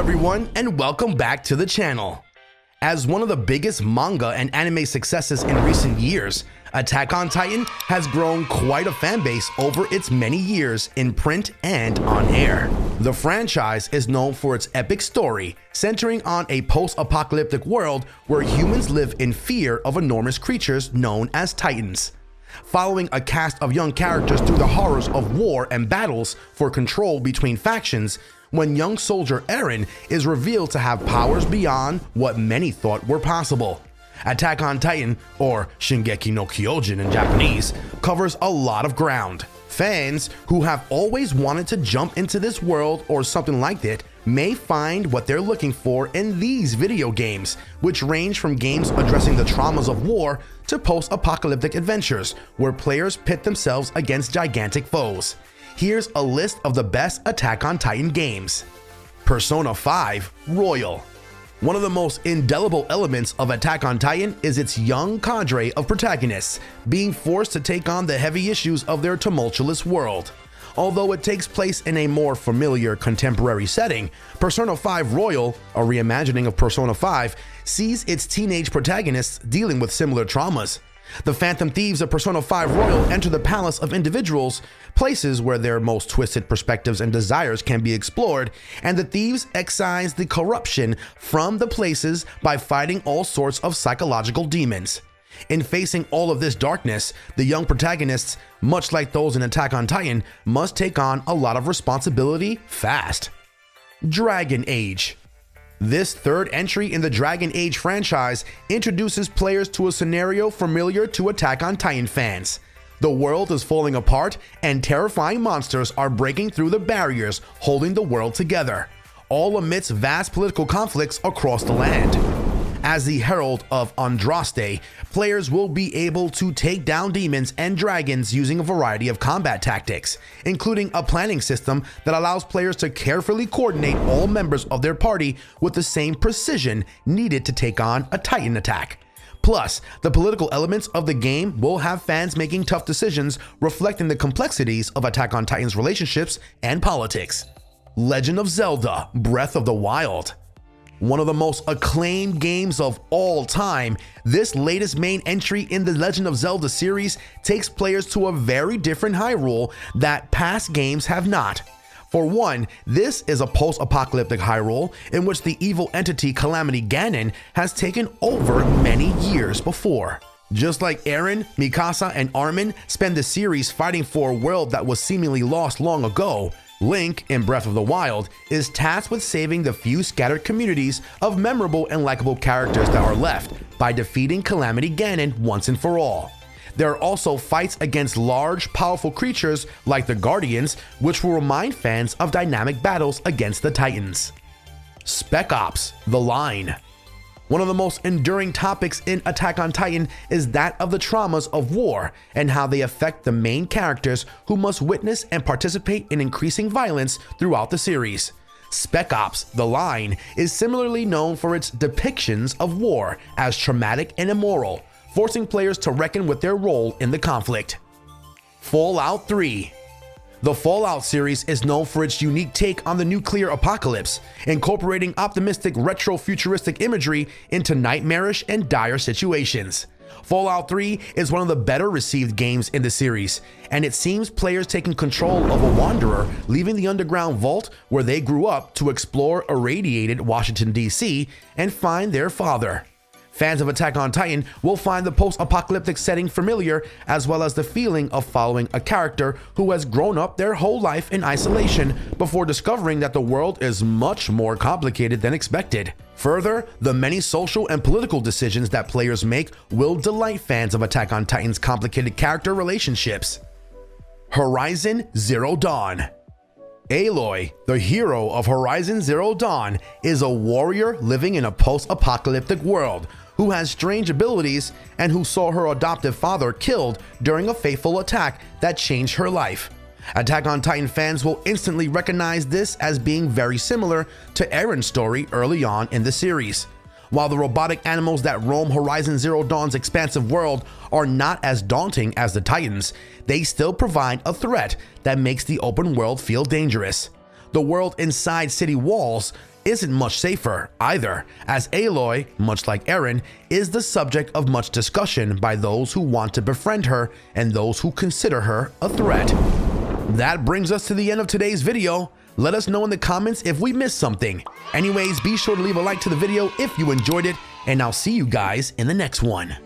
everyone, and welcome back to the channel. As one of the biggest manga and anime successes in recent years, Attack on Titan has grown quite a fan base over its many years in print and on air. The franchise is known for its epic story, centering on a post-apocalyptic world where humans live in fear of enormous creatures known as Titans. Following a cast of young characters through the horrors of war and battles for control between factions, when young soldier Eren is revealed to have powers beyond what many thought were possible. Attack on Titan, or Shingeki no Kyojin in Japanese, covers a lot of ground. Fans who have always wanted to jump into this world or something like that may find what they're looking for in these video games, which range from games addressing the traumas of war to post-apocalyptic adventures where players pit themselves against gigantic foes. Here's a list of the best Attack on Titan games. Persona 5 Royal. One of the most indelible elements of Attack on Titan is its young cadre of protagonists being forced to take on the heavy issues of their tumultuous world. Although it takes place in a more familiar contemporary setting, Persona 5 Royal, a reimagining of Persona 5, sees its teenage protagonists dealing with similar traumas. The Phantom Thieves of Persona 5 Royal enter the palace of individuals, places where their most twisted perspectives and desires can be explored, and the thieves excise the corruption from the places by fighting all sorts of psychological demons. In facing all of this darkness, the young protagonists, much like those in Attack on Titan, must take on a lot of responsibility fast. Dragon Age. This third entry in the Dragon Age franchise introduces players to a scenario familiar to Attack on Titan fans. The world is falling apart and terrifying monsters are breaking through the barriers holding the world together, all amidst vast political conflicts across the land. As the Herald of Andraste, players will be able to take down demons and dragons using a variety of combat tactics, including a planning system that allows players to carefully coordinate all members of their party with the same precision needed to take on a Titan attack. Plus, the political elements of the game will have fans making tough decisions reflecting the complexities of Attack on Titan's relationships and politics. Legend of Zelda: Breath of the Wild. One of the most acclaimed games of all time, this latest main entry in the Legend of Zelda series takes players to a very different Hyrule that past games have not. For one, this is a post-apocalyptic Hyrule in which the evil entity Calamity Ganon has taken over many years before. Just like Eren, Mikasa, and Armin spend the series fighting for a world that was seemingly lost long ago, Link, in Breath of the Wild, is tasked with saving the few scattered communities of memorable and likable characters that are left by defeating Calamity Ganon once and for all. There are also fights against large, powerful creatures like the Guardians, which will remind fans of dynamic battles against the Titans. Spec Ops The Line. One of the most enduring topics in Attack on Titan is that of the traumas of war and how they affect the main characters who must witness and participate in increasing violence throughout the series. Spec Ops The Line is similarly known for its depictions of war as traumatic and immoral, forcing players to reckon with their role in the conflict. Fallout 3. The Fallout series is known for its unique take on the nuclear apocalypse, incorporating optimistic retro-futuristic imagery into nightmarish and dire situations. Fallout 3 is one of the better received games in the series, and it seems players taking control of a wanderer leaving the underground vault where they grew up to explore irradiated Washington, D.C. and find their father. Fans of Attack on Titan will find the post-apocalyptic setting familiar, as well as the feeling of following a character who has grown up their whole life in isolation before discovering that the world is much more complicated than expected. Further, the many social and political decisions that players make will delight fans of Attack on Titan's complicated character relationships. Horizon Zero Dawn. Aloy, the hero of Horizon Zero Dawn, is a warrior living in a post-apocalyptic world who has strange abilities and who saw her adoptive father killed during a fateful attack that changed her life. Attack on Titan fans will instantly recognize this as being very similar to Eren's story early on in the series. While the robotic animals that roam Horizon Zero Dawn's expansive world are not as daunting as the Titans, they still provide a threat that makes the open world feel dangerous. The world inside city walls isn't much safer either, as Aloy, much like Eren, is the subject of much discussion by those who want to befriend her and those who consider her a threat. That brings us to the end of today's video. Let us know in the comments if we missed something. Anyways, be sure to leave a like to the video if you enjoyed it, and I'll see you guys in the next one.